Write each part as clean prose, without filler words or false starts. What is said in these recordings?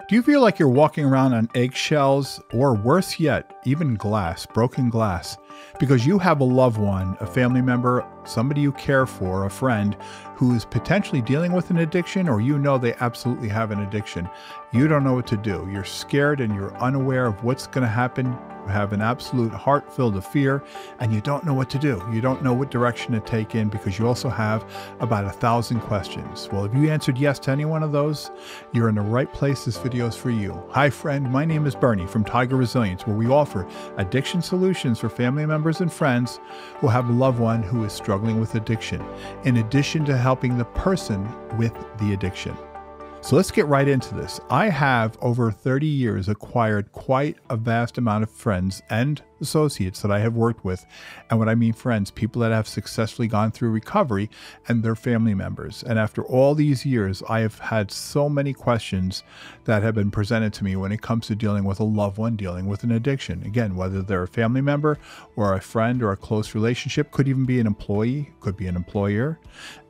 Do you feel like you're walking around on eggshells, or worse yet, even glass, broken glass, because you have a loved one, a family member, somebody you care for, a friend who is potentially dealing with an addiction, or you know they absolutely have an addiction? You don't know what to do. You're scared and you're unaware of what's going to happen. You have an absolute heart filled with fear, and you don't know what to do. You don't know what direction to take in because you also have about 1,000 questions. Well, if you answered yes to any one of those, you're in the right place. This video is for you. Hi, friend. My name is Bernie from TigerResilience, where we offer addiction solutions for family members and friends who have a loved one who is struggling with addiction, in addition to helping the person with the addiction. So let's get right into this. I have, over 30 years, acquired quite a vast amount of friends and associates that I have worked with. And when I mean friends, people that have successfully gone through recovery and their family members. And after all these years, I have had so many questions that have been presented to me when it comes to dealing with a loved one, dealing with an addiction. Again, whether they're a family member or a friend or a close relationship, could even be an employee, could be an employer.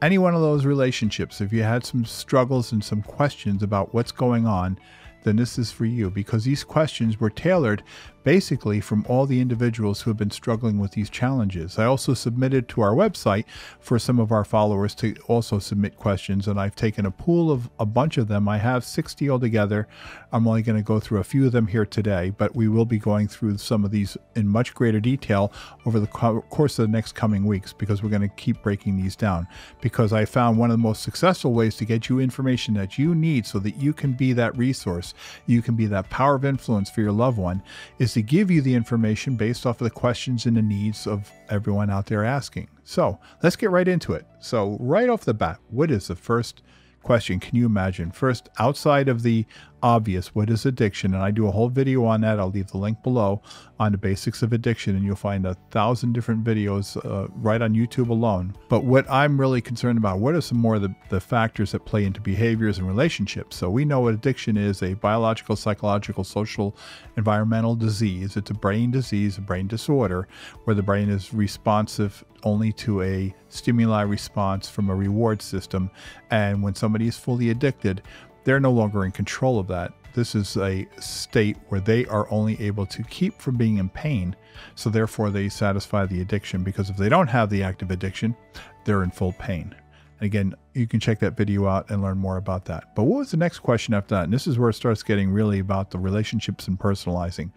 Any one of those relationships, if you had some struggles and some questions about what's going on, then this is for you, because these questions were tailored basically from all the individuals who have been struggling with these challenges. I also submitted to our website for some of our followers to also submit questions, and I've taken a pool of a bunch of them. I have 60 altogether. I'm only going to go through a few of them here today, but we will be going through some of these in much greater detail over the course of the next coming weeks, because we're going to keep breaking these down, because I found one of the most successful ways to get you information that you need so that you can be that resource, you can be that power of influence for your loved one, is to give you the information based off of the questions and the needs of everyone out there asking. So let's get right into it. So right off the bat, what is the first question? Can you imagine? First, outside of the obvious, what is addiction? And I do a whole video on that. I'll leave the link below on the basics of addiction, and you'll find 1,000 different videos right on YouTube alone. But what I'm really concerned about, what are some more of the factors that play into behaviors and relationships? So we know what addiction is: a biological, psychological, social, environmental disease. It's a brain disease, a brain disorder, where the brain is responsive only to a stimuli response from a reward system. And when somebody is fully addicted, they're no longer in control of that. This is a state where they are only able to keep from being in pain. So therefore they satisfy the addiction, because if they don't have the active addiction, they're in full pain. And again, you can check that video out and learn more about that. But what was the next question after that? And this is where it starts getting really about the relationships and personalizing.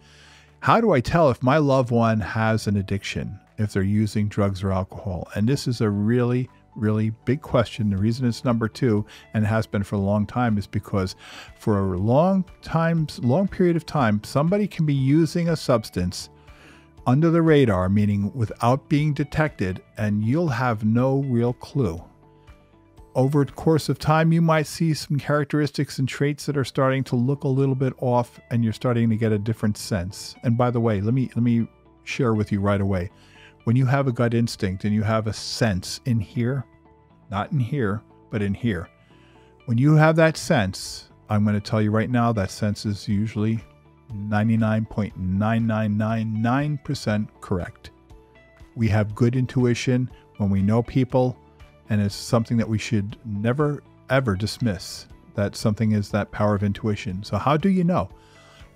How do I tell if my loved one has an addiction, if they're using drugs or alcohol? And this is a really big question. The reason it's number 2, and has been for a long time, is because for a long period of time, somebody can be using a substance under the radar, meaning without being detected, and you'll have no real clue. Over the course of time, you might see some characteristics and traits that are starting to look a little bit off, and you're starting to get a different sense. And by the way, let me share with you right away. When you have a gut instinct and you have a sense in here, not in here, but in here, when you have that sense, I'm going to tell you right now, that sense is usually 99.9999% correct. We have good intuition when we know people, and it's something that we should never, ever dismiss. That something is that power of intuition. So how do you know?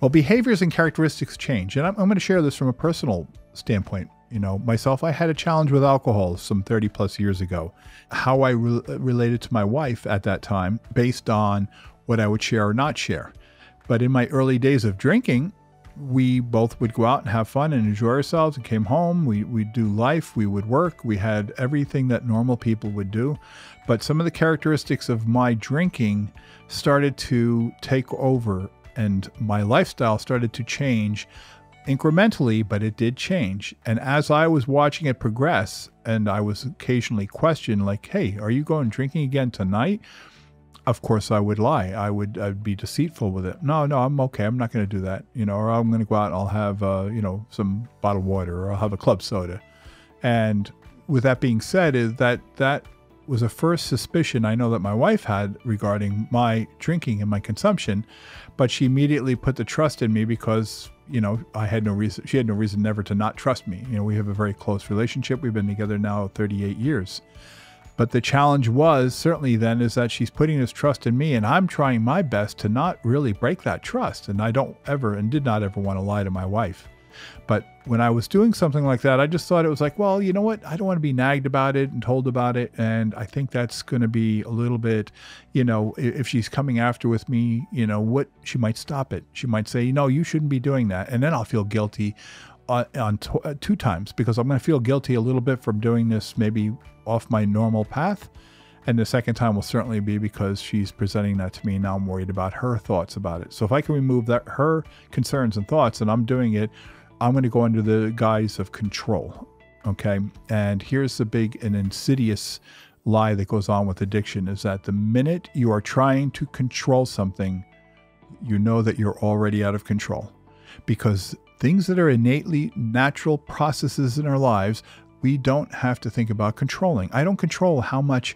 Well, behaviors and characteristics change. And I'm going to share this from a personal standpoint. You know, myself, I had a challenge with alcohol some 30 plus years ago. How I related to my wife at that time based on what I would share or not share. But in my early days of drinking, we both would go out and have fun and enjoy ourselves, and came home. We'd do life, we would work, we had everything that normal people would do. But some of the characteristics of my drinking started to take over, and my lifestyle started to change incrementally, but it did change. And as I was watching it progress, and I was occasionally questioned, like, hey, are you going drinking again tonight? Of course I would lie. I'd be deceitful with it. No, I'm okay. I'm not going to do that. You know, or I'm going to go out and I'll have, some bottled water, or I'll have a club soda. And with that being said, is that was a first suspicion I know that my wife had regarding my drinking and my consumption, but she immediately put the trust in me because, you know, she had no reason never to not trust me. You know, we have a very close relationship. We've been together now 38 years. But the challenge was certainly then is that she's putting this trust in me, and I'm trying my best to not really break that trust. And I don't ever and did not ever want to lie to my wife. But when I was doing something like that, I just thought it was like, well, you know what? I don't want to be nagged about it and told about it. And I think that's going to be a little bit, if she's coming after with me, what she might stop it. She might say, no, you shouldn't be doing that. And then I'll feel guilty on two times, because I'm going to feel guilty a little bit from doing this maybe off my normal path. And the second time will certainly be because she's presenting that to me. Now I'm worried about her thoughts about it. So if I can remove her concerns and thoughts, and I'm doing it, I'm going to go under the guise of control. Okay. And here's the big and insidious lie that goes on with addiction, is that the minute you are trying to control something, you know that you're already out of control, because things that are innately natural processes in our lives, we don't have to think about controlling. I don't control how much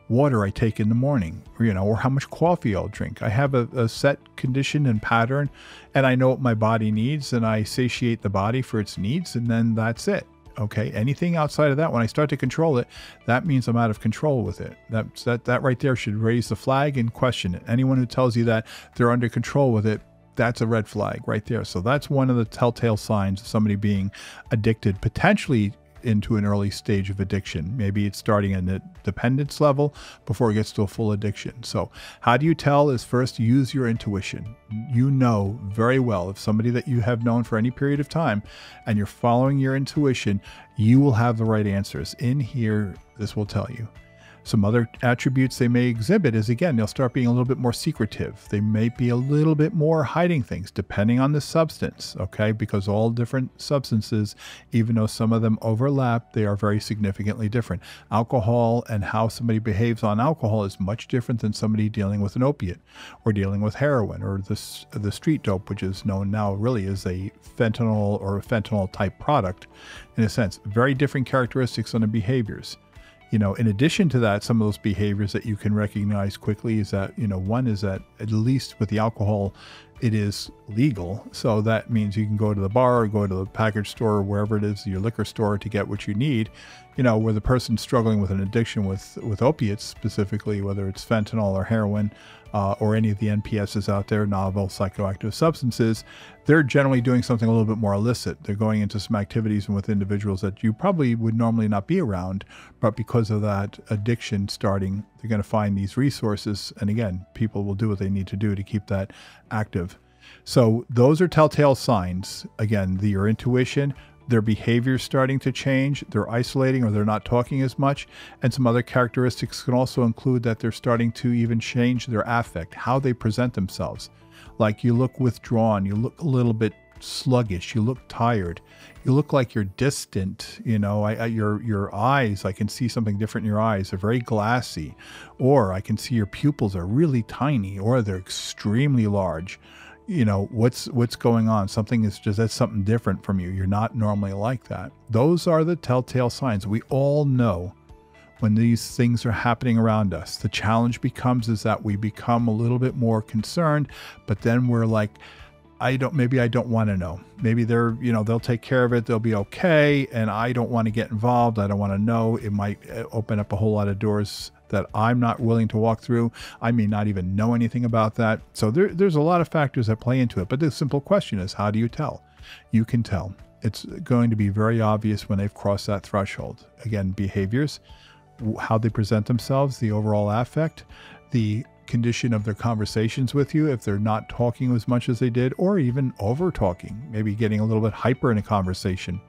water I take in the morning, or how much coffee I'll drink. I have a set condition and pattern, and I know what my body needs, and I satiate the body for its needs, and then that's it. Okay. Anything outside of that, when I start to control it, that means I'm out of control with it. That right there should raise the flag and question it. Anyone who tells you that they're under control with it, that's a red flag right there. So that's one of the telltale signs of somebody being addicted, potentially into an early stage of addiction. Maybe it's starting at a dependence level before it gets to a full addiction. So how do you tell is first use your intuition. You know very well, if somebody that you have known for any period of time and you're following your intuition, you will have the right answers. In here, this will tell you. Some other attributes they may exhibit is, again, they'll start being a little bit more secretive. They may be a little bit more hiding things depending on the substance, okay? Because all different substances, even though some of them overlap, they are very significantly different. Alcohol and how somebody behaves on alcohol is much different than somebody dealing with an opiate or dealing with heroin or the street dope, which is known now really as a fentanyl or a fentanyl type product in a sense. Very different characteristics on the behaviors. In addition to that, some of those behaviors that you can recognize quickly is that, one is that at least with the alcohol, it is legal. So that means you can go to the bar or go to the package store or wherever it is, your liquor store, to get what you need. Where the person's struggling with an addiction with opiates specifically, whether it's fentanyl or heroin or any of the NPSs out there, novel psychoactive substances, they're generally doing something a little bit more illicit. They're going into some activities and with individuals that you probably would normally not be around, but because of that addiction starting, they're going to find these resources. And again, people will do what they need to do to keep that active. So those are telltale signs. Again, your intuition, their behavior starting to change, they're isolating or they're not talking as much. And some other characteristics can also include that they're starting to even change their affect, how they present themselves. Like you look withdrawn, you look a little bit sluggish, you look tired, you look like you're distant, your eyes, I can see something different in your eyes, they're very glassy, or I can see your pupils are really tiny or they're extremely large. What's going on? That's something different from you. You're not normally like that. Those are the telltale signs. We all know when these things are happening around us. The challenge is that we become a little bit more concerned, but then we're like, maybe I don't want to know. Maybe they'll take care of it. They'll be okay. And I don't want to get involved. I don't want to know. It might open up a whole lot of doors that I'm not willing to walk through. I may not even know anything about that. So there's a lot of factors that play into it. But the simple question is, how do you tell? You can tell. It's going to be very obvious when they've crossed that threshold. Again, behaviors, how they present themselves, the overall affect, the condition of their conversations with you, if they're not talking as much as they did, or even over talking, maybe getting a little bit hyper in a conversation.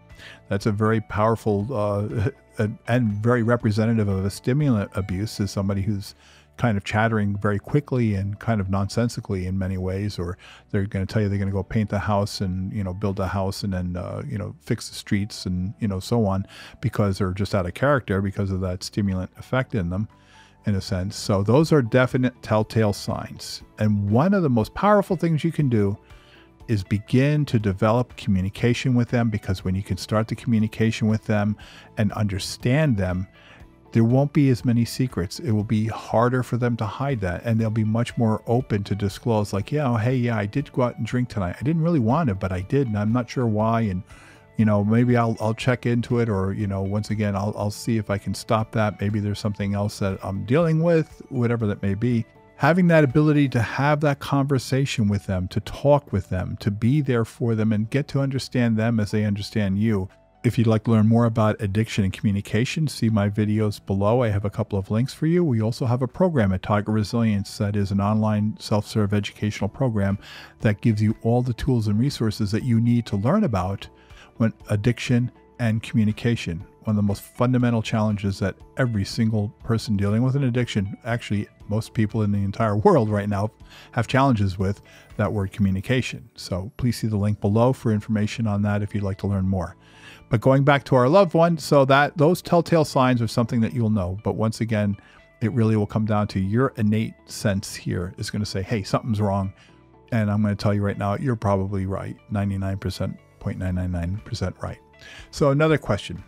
That's a very powerful and very representative of a stimulant abuse, is somebody who's kind of chattering very quickly and kind of nonsensically in many ways, or they're going to tell you they're going to go paint the house and, build a house and then, fix the streets and, so on, because they're just out of character because of that stimulant effect in them, in a sense. So those are definite telltale signs. And one of the most powerful things you can do is begin to develop communication with them, because when you can start the communication with them and understand them, there won't be as many secrets. It will be harder for them to hide that, and they'll be much more open to disclose, like, I did go out and drink tonight. I didn't really want to, but I did, and I'm not sure why. And, maybe I'll check into it, or, once again, I'll see if I can stop that. Maybe there's something else that I'm dealing with, whatever that may be. Having that ability to have that conversation with them, to talk with them, to be there for them and get to understand them as they understand you. If you'd like to learn more about addiction and communication, see my videos below. I have a couple of links for you. We also have a program at TigerResilience that is an online self-serve educational program that gives you all the tools and resources that you need to learn about when addiction and communication. One of the most fundamental challenges that every single person dealing with an addiction, actually most people in the entire world right now, have challenges with that word communication. So please see the link below for information on that if you'd like to learn more. But going back to our loved one, so that those telltale signs are something that you'll know. But once again, it really will come down to your innate sense here is going to say, hey, something's wrong. And I'm going to tell you right now, you're probably right. 99.999% right. So another question.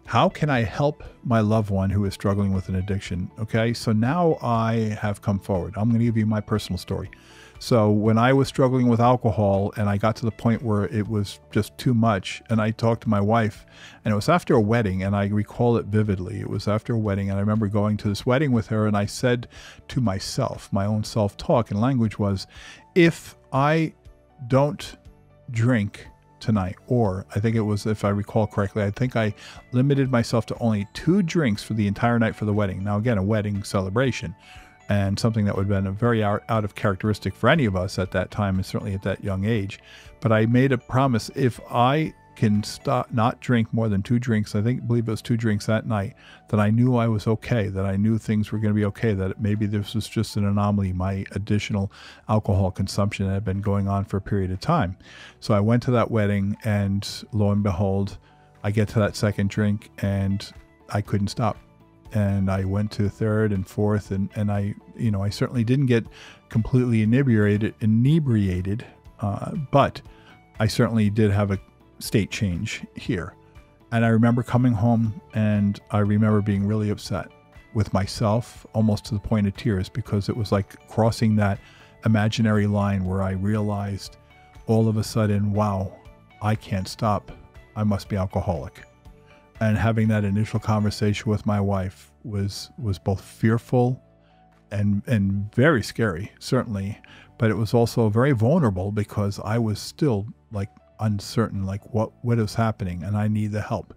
How can I help my loved one who is struggling with an addiction? Okay, so now I have come forward. I'm going to give you my personal story. So when I was struggling with alcohol and I got to the point where it was just too much, and I talked to my wife, and it was after a wedding, and I recall it vividly. It was after a wedding, and I remember going to this wedding with her, and I said to myself, my own self-talk and language was, if I don't drink tonight, or I think it was, if I recall correctly, I think I limited myself to only 2 drinks for the entire night for the wedding. Now again, a wedding celebration, and something that would have been a very out of characteristic for any of us at that time, and certainly at that young age. But I made a promise, if I can not drink more than 2 drinks, believe it was 2 drinks that night, that I knew I was okay, that I knew things were going to be okay, that maybe this was just an anomaly, my additional alcohol consumption that had been going on for a period of time. So I went to that wedding, and lo and behold, I get to that 2nd drink and I couldn't stop. And I went to 3rd and 4th, and I certainly didn't get completely inebriated, but I certainly did have a state change here. And I remember coming home, and I remember being really upset with myself, almost to the point of tears, because it was like crossing that imaginary line where I realized all of a sudden, wow, I can't stop. I must be alcoholic. And having that initial conversation with my wife was both fearful and very scary, certainly, but it was also very vulnerable, because I was still like uncertain, like what is happening, and I need the help.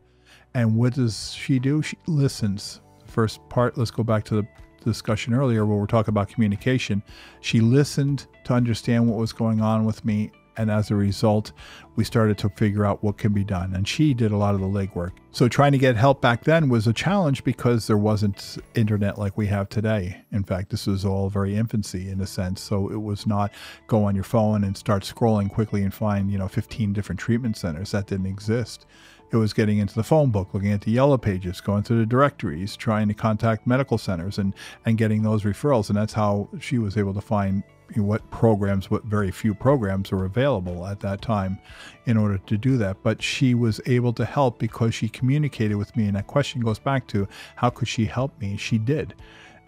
And what does she do? She listens. First part, let's go back to the discussion earlier where we're talking about communication. She listened to understand what was going on with me, and as a result, we started to figure out what can be done. And she did a lot of the legwork. So trying to get help back then was a challenge, because there wasn't internet like we have today. In fact, this was all very infancy in a sense. So it was not go on your phone and start scrolling quickly and find, 15 different treatment centers. That didn't exist. It was getting into the phone book, looking at the yellow pages, going through the directories, trying to contact medical centers and getting those referrals. And that's how she was able to find what very few programs were available at that time in order to do that. But she was able to help because she communicated with me. And that question goes back to, how could she help me? She did.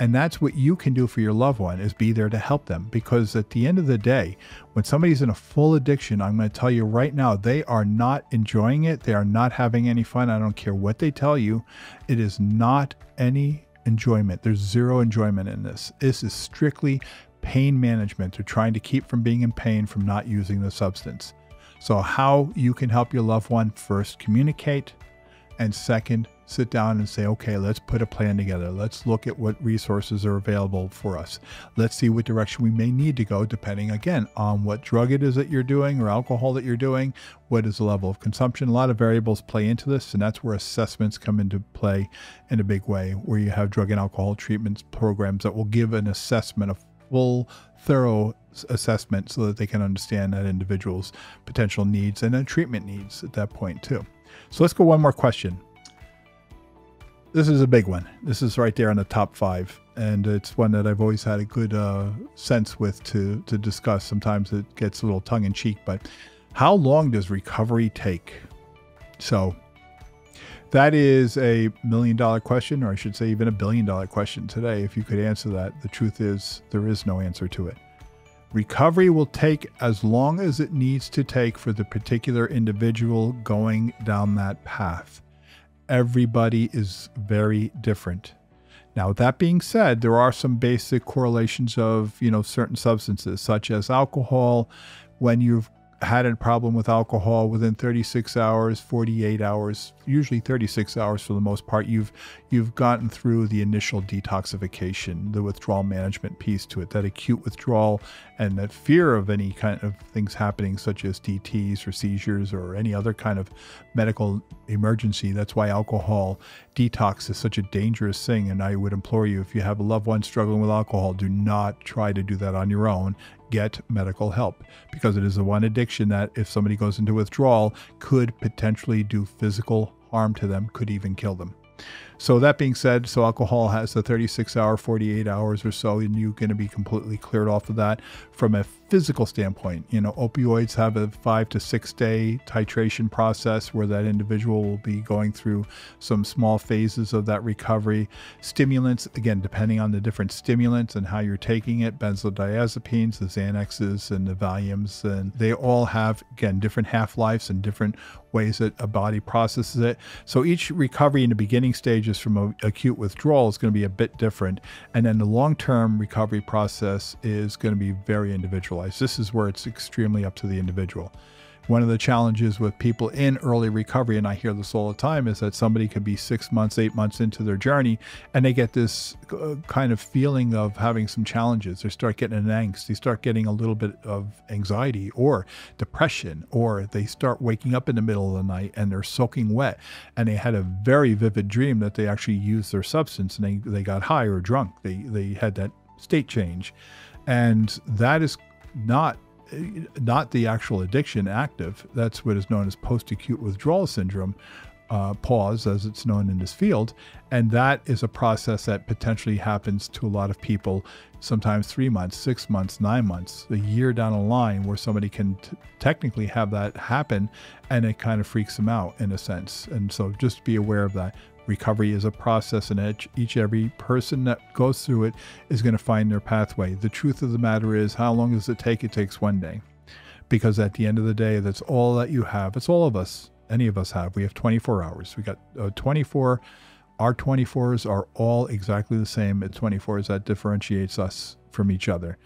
And that's what you can do for your loved one, is be there to help them. Because at the end of the day, when somebody's in a full addiction, I'm going to tell you right now, they are not enjoying it. They are not having any fun. I don't care what they tell you. It is not any enjoyment. There's zero enjoyment in this. This is strictly pain management. They're trying to keep from being in pain from not using the substance. So how you can help your loved one: first, communicate, and second, sit down and say, okay, let's put a plan together. Let's look at what resources are available for us. Let's see what direction we may need to go, depending, again, on what drug it is that you're doing or alcohol that you're doing. What is the level of consumption? A lot of variables play into this, and that's where assessments come into play in a big way, where you have drug and alcohol treatment programs that will give an assessment, a full, thorough assessment, so that they can understand that individual's potential needs and then treatment needs at that point too. So let's go one more question. This is a big one. This is right there in the top 5. And it's one that I've always had a good sense with to discuss. Sometimes it gets a little tongue in cheek, but how long does recovery take? So that is a $1 million question, or I should say even a $1 billion question today. If you could answer that, the truth is there is no answer to it. Recovery will take as long as it needs to take for the particular individual going down that path. Everybody is very different. Now, with that being said, there are some basic correlations of, certain substances, such as alcohol. When you've had a problem with alcohol, within 36 hours, 48 hours, usually 36 hours for the most part, you've gotten through the initial detoxification, the withdrawal management piece to it, that acute withdrawal and that fear of any kind of things happening, such as DTs or seizures or any other kind of medical emergency. That's why alcohol detox is such a dangerous thing. And I would implore you, if you have a loved one struggling with alcohol, do not try to do that on your own. Get medical help, because it is the one addiction that, if somebody goes into withdrawal, could potentially do physical harm to them, could even kill them. So that being said, so alcohol has the 36-hour, 48 hours or so, and you're going to be completely cleared off of that. From a physical standpoint, opioids have a 5 to 6 day titration process where that individual will be going through some small phases of that recovery. Stimulants, again, depending on the different stimulants and how you're taking it, benzodiazepines, the Xanaxes and the Valiums, and they all have, again, different half-lives and different ways that a body processes it. So each recovery in the beginning stages from acute withdrawal is going to be a bit different. And then the long-term recovery process is going to be very individualized. This is where it's extremely up to the individual. One of the challenges with people in early recovery, and I hear this all the time, is that somebody could be 6 months, 8 months into their journey, and they get this kind of feeling of having some challenges. They start getting an angst. They start getting a little bit of anxiety or depression, or they start waking up in the middle of the night and they're soaking wet, and they had a very vivid dream that they actually used their substance and they got high or drunk. They had that state change, and that is not the actual addiction active. That's what is known as post-acute withdrawal syndrome, PAWS, as it's known in this field. And that is a process that potentially happens to a lot of people, sometimes 3 months, 6 months, 9 months, a year down the line, where somebody can technically have that happen, and it kind of freaks them out in a sense. And so just be aware of that. Recovery is a process, and every person that goes through it is going to find their pathway. The truth of the matter is, how long does it take? It takes one day. Because at the end of the day, that's all that you have. It's all of us. Any of us have. We have 24 hours. We got 24. Our 24s are all exactly the same. It's 24s that differentiates us from each other.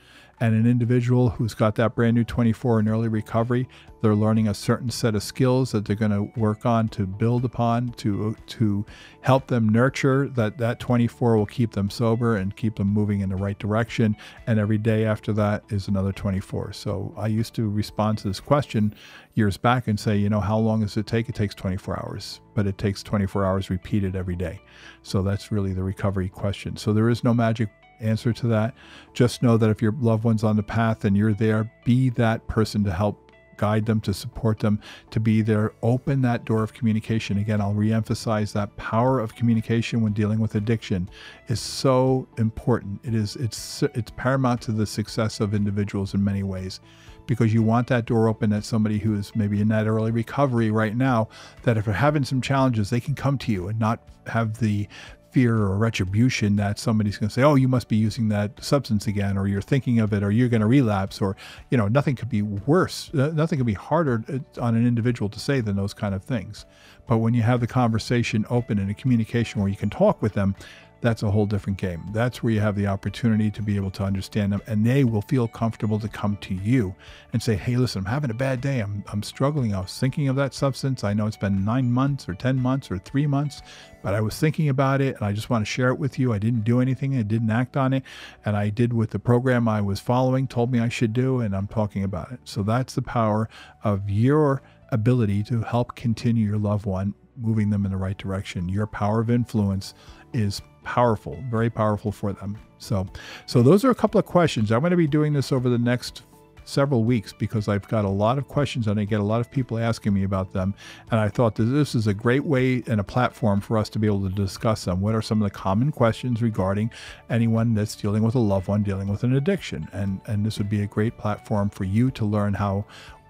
And an individual who's got that brand new 24 in early recovery, they're learning a certain set of skills that they're going to work on, to build upon, to help them nurture that 24 will keep them sober and keep them moving in the right direction. And every day after that is another 24. So I used to respond to this question years back and say, how long does it take? It takes 24 hours, but it takes 24 hours repeated every day. So that's really the recovery question. So there is no magic answer to that. Just know that if your loved one's on the path and you're there, be that person to help guide them, to support them, to be there. Open that door of communication. Again, I'll reemphasize that power of communication when dealing with addiction is so important. It's paramount to the success of individuals in many ways, because you want that door open, that somebody who is maybe in that early recovery right now, that if they're having some challenges, they can come to you and not have the fear or retribution that somebody's going to say, oh, you must be using that substance again, or you're thinking of it, or you're going to relapse, or, nothing could be worse. Nothing could be harder on an individual to say than those kind of things. But when you have the conversation open and a communication where you can talk with them, that's a whole different game. That's where you have the opportunity to be able to understand them, and they will feel comfortable to come to you and say, hey, listen, I'm having a bad day. I'm struggling. I was thinking of that substance. I know it's been 9 months or 10 months or 3 months, but I was thinking about it, and I just want to share it with you. I didn't do anything. I didn't act on it. And I did what the program I was following told me I should do, and I'm talking about it. So that's the power of your ability to help continue your loved one, moving them in the right direction. Your power of influence is powerful, very powerful for them. So those are a couple of questions. I'm going to be doing this over the next several weeks because I've got a lot of questions and I get a lot of people asking me about them. And I thought that this is a great way and a platform for us to be able to discuss them. What are some of the common questions regarding anyone that's dealing with a loved one, dealing with an addiction? And this would be a great platform for you to learn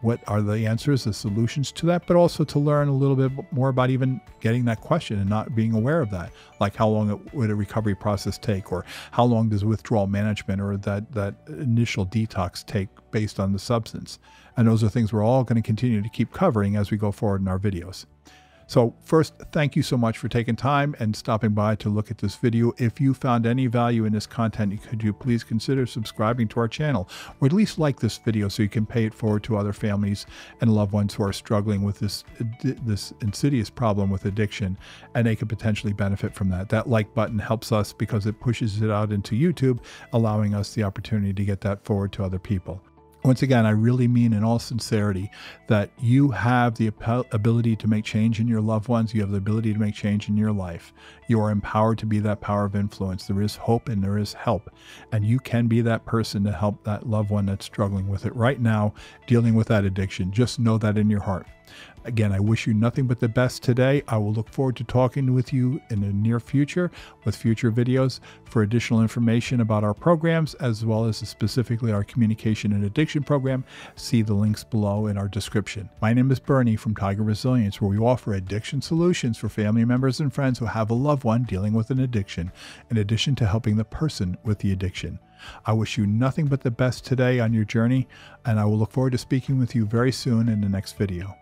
what are the answers, the solutions to that, but also to learn a little bit more about even getting that question and not being aware of that. Like how long would a recovery process take, or how long does withdrawal management or that initial detox take based on the substance? And those are things we're all going to continue to keep covering as we go forward in our videos. So first, thank you so much for taking time and stopping by to look at this video. If you found any value in this content, could you please consider subscribing to our channel, or at least like this video so you can pay it forward to other families and loved ones who are struggling with this insidious problem with addiction, and they could potentially benefit from that. That like button helps us because it pushes it out into YouTube, allowing us the opportunity to get that forward to other people. Once again, I really mean in all sincerity that you have the ability to make change in your loved ones. You have the ability to make change in your life. You are empowered to be that power of influence. There is hope and there is help. And you can be that person to help that loved one that's struggling with it right now, dealing with that addiction. Just know that in your heart. Again, I wish you nothing but the best today. I will look forward to talking with you in the near future with future videos. For additional information about our programs, as well as specifically our communication and addiction program, see the links below in our description. My name is Bernie from TigerResilience, where we offer addiction solutions for family members and friends who have a loved one dealing with an addiction, in addition to helping the person with the addiction. I wish you nothing but the best today on your journey, and I will look forward to speaking with you very soon in the next video.